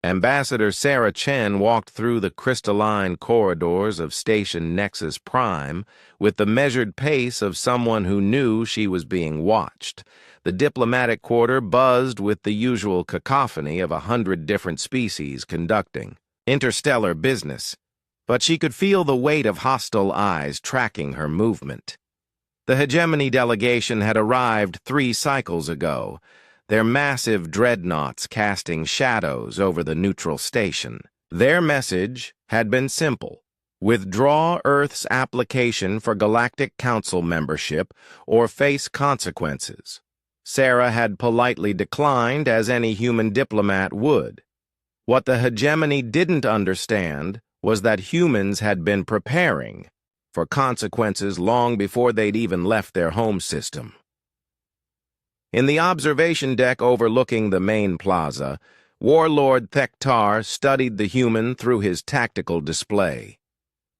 Ambassador Sarah Chen walked through the crystalline corridors of Station Nexus Prime with the measured pace of someone who knew she was being watched. The diplomatic quarter buzzed with the usual cacophony of 100 different species conducting interstellar business, but she could feel the weight of hostile eyes tracking her movement. The hegemony delegation had arrived 3 cycles ago, their massive dreadnoughts casting shadows over the neutral station. Their message had been simple: withdraw Earth's application for Galactic Council membership or face consequences. Sarah had politely declined, as any human diplomat would. What the hegemony didn't understand was that humans had been preparing for consequences long before they'd even left their home system. In the observation deck overlooking the main plaza, Warlord Thektar studied the human through his tactical display.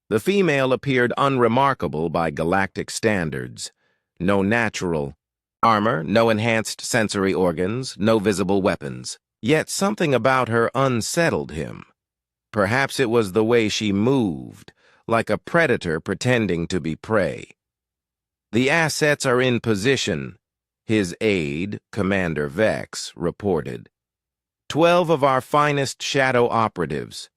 The female appeared unremarkable by galactic standards. No natural armor, no enhanced sensory organs, no visible weapons. Yet something about her unsettled him. Perhaps it was the way she moved, like a predator pretending to be prey. "The assets are in position," his aide, Commander Vex, reported. 12 of our finest shadow operatives.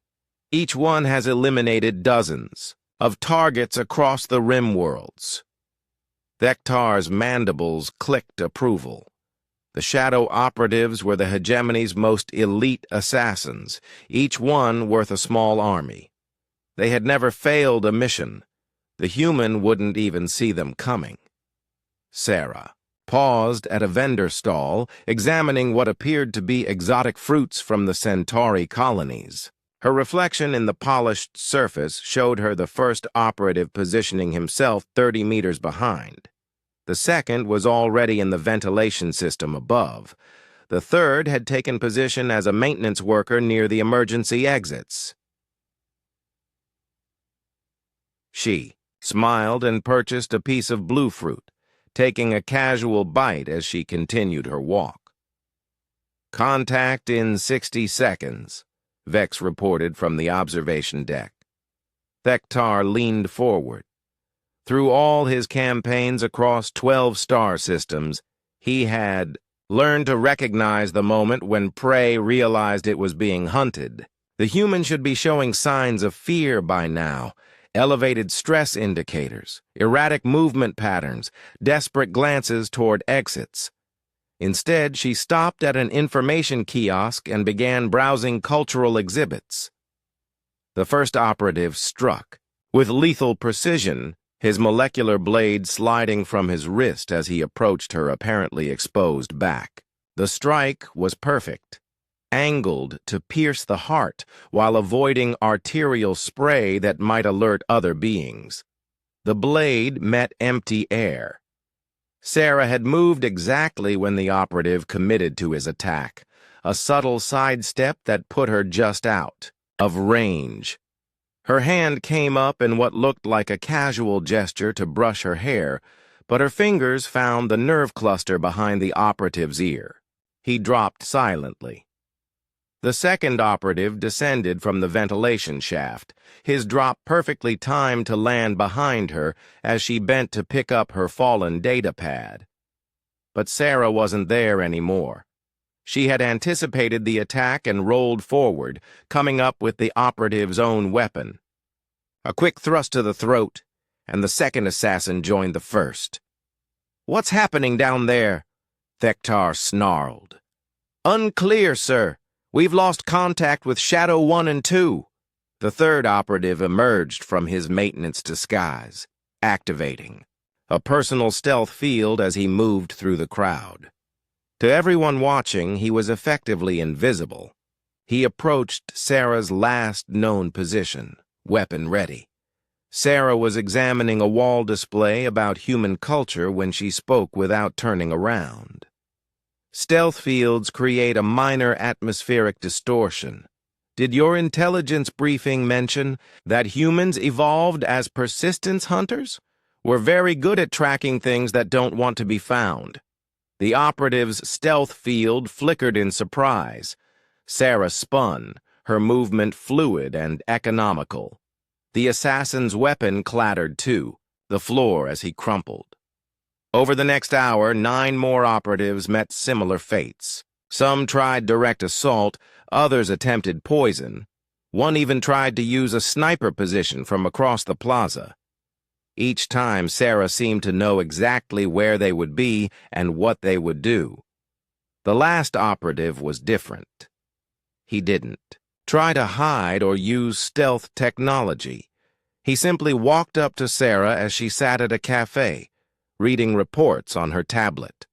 Each one has eliminated dozens of targets across the rim worlds. Thektar's mandibles clicked approval. The shadow operatives were the hegemony's most elite assassins, each one worth a small army. They had never failed a mission. The human wouldn't even see them coming. Sarah paused at a vendor stall, examining what appeared to be exotic fruits from the Centauri colonies. Her reflection in the polished surface showed her the first operative positioning himself 30 meters behind. The second was already in the ventilation system above. The third had taken position as a maintenance worker near the emergency exits. She smiled and purchased a piece of blue fruit, taking a casual bite as she continued her walk. "Contact in 60 seconds, Vex reported from the observation deck. Thektar leaned forward. Through all his campaigns across 12 star systems, he had learned to recognize the moment when prey realized it was being hunted. The human should be showing signs of fear by now. Elevated stress indicators, erratic movement patterns, desperate glances toward exits. Instead, she stopped at an information kiosk and began browsing cultural exhibits. The first operative struck. With lethal precision, his molecular blade sliding from his wrist as he approached her apparently exposed back. The strike was perfect, angled to pierce the heart while avoiding arterial spray that might alert other beings. The blade met empty air. Sarah had moved exactly when the operative committed to his attack, a subtle sidestep that put her just out of range. Her hand came up in what looked like a casual gesture to brush her hair, but her fingers found the nerve cluster behind the operative's ear. He dropped silently. The second operative descended from the ventilation shaft, his drop perfectly timed to land behind her as she bent to pick up her fallen data pad. But Sarah wasn't there anymore. She had anticipated the attack and rolled forward, coming up with the operative's own weapon. A quick thrust to the throat, and the second assassin joined the first. "What's happening down there?" Thektar snarled. "Unclear, sir. We've lost contact with Shadow 1 and 2. The third operative emerged from his maintenance disguise, activating a personal stealth field as he moved through the crowd. To everyone watching, he was effectively invisible. He approached Sarah's last known position, weapon ready. Sarah was examining a wall display about human culture when she spoke without turning around. Stealth fields create a minor atmospheric distortion. Did your intelligence briefing mention that humans evolved as persistence hunters? We're very good at tracking things that don't want to be found. The operative's stealth field flickered in surprise. Sarah spun, her movement fluid and economical. The assassin's weapon clattered too, the floor as he crumpled. Over the next hour, 9 more operatives met similar fates. Some tried direct assault, others attempted poison. One even tried to use a sniper position from across the plaza. Each time, Sarah seemed to know exactly where they would be and what they would do. The last operative was different. He didn't try to hide or use stealth technology. He simply walked up to Sarah as she sat at a cafe, reading reports on her tablet.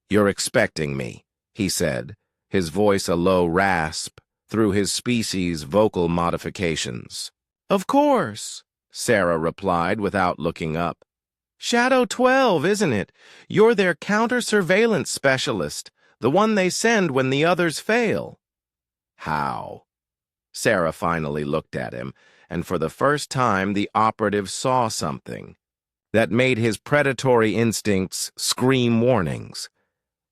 "You're expecting me," he said, his voice a low rasp through his species' vocal modifications. "Of course," Sarah replied without looking up. "Shadow 12, isn't it? You're their counter-surveillance specialist, the one they send when the others fail." "How?" Sarah finally looked at him, and for the first time the operative saw something that made his predatory instincts scream warnings.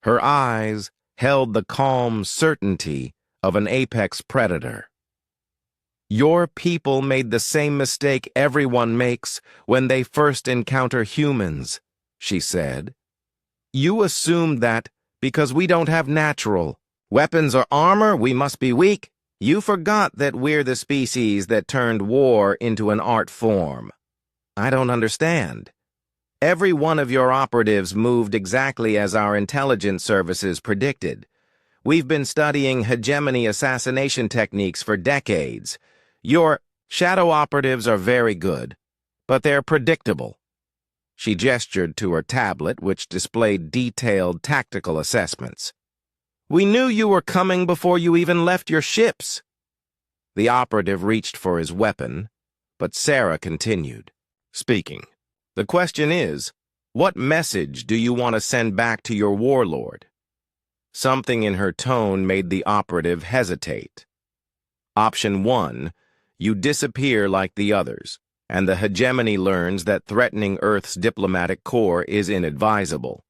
Her eyes held the calm certainty of an apex predator. "Your people made the same mistake everyone makes when they first encounter humans," she said. "You assumed that because we don't have natural weapons or armor, we must be weak. You forgot that we're the species that turned war into an art form. I don't understand. Every one of your operatives moved exactly as our intelligence services predicted. We've been studying hegemony assassination techniques for decades. Your shadow operatives are very good, but they're predictable." She gestured to her tablet, which displayed detailed tactical assessments. "We knew you were coming before you even left your ships." The operative reached for his weapon, but Sarah continued, speaking. "The question is, what message do you want to send back to your warlord?" Something in her tone made the operative hesitate. Option 1, you disappear like the others, and the hegemony learns that threatening Earth's diplomatic corps is inadvisable.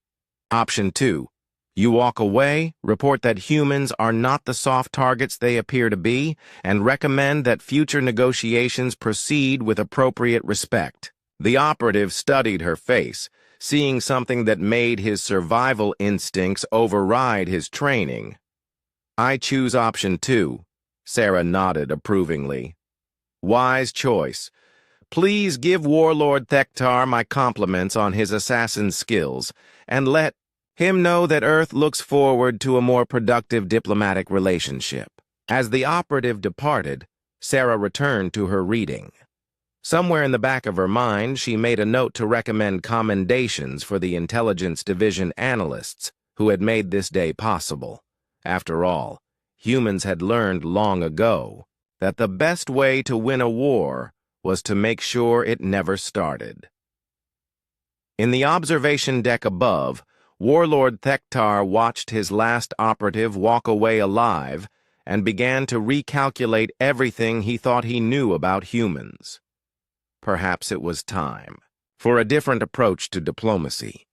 Option 2, you walk away, report that humans are not the soft targets they appear to be, and recommend that future negotiations proceed with appropriate respect. The operative studied her face, seeing something that made his survival instincts override his training. "I choose option 2, Sarah nodded approvingly. "Wise choice. Please give Warlord Thektar my compliments on his assassin skills, and let him know that Earth looks forward to a more productive diplomatic relationship." As the operative departed, Sarah returned to her reading. Somewhere in the back of her mind, she made a note to recommend commendations for the Intelligence Division analysts who had made this day possible. After all, humans had learned long ago that the best way to win a war was to make sure it never started. In the observation deck above, Warlord Thektar watched his last operative walk away alive and began to recalculate everything he thought he knew about humans. Perhaps it was time for a different approach to diplomacy.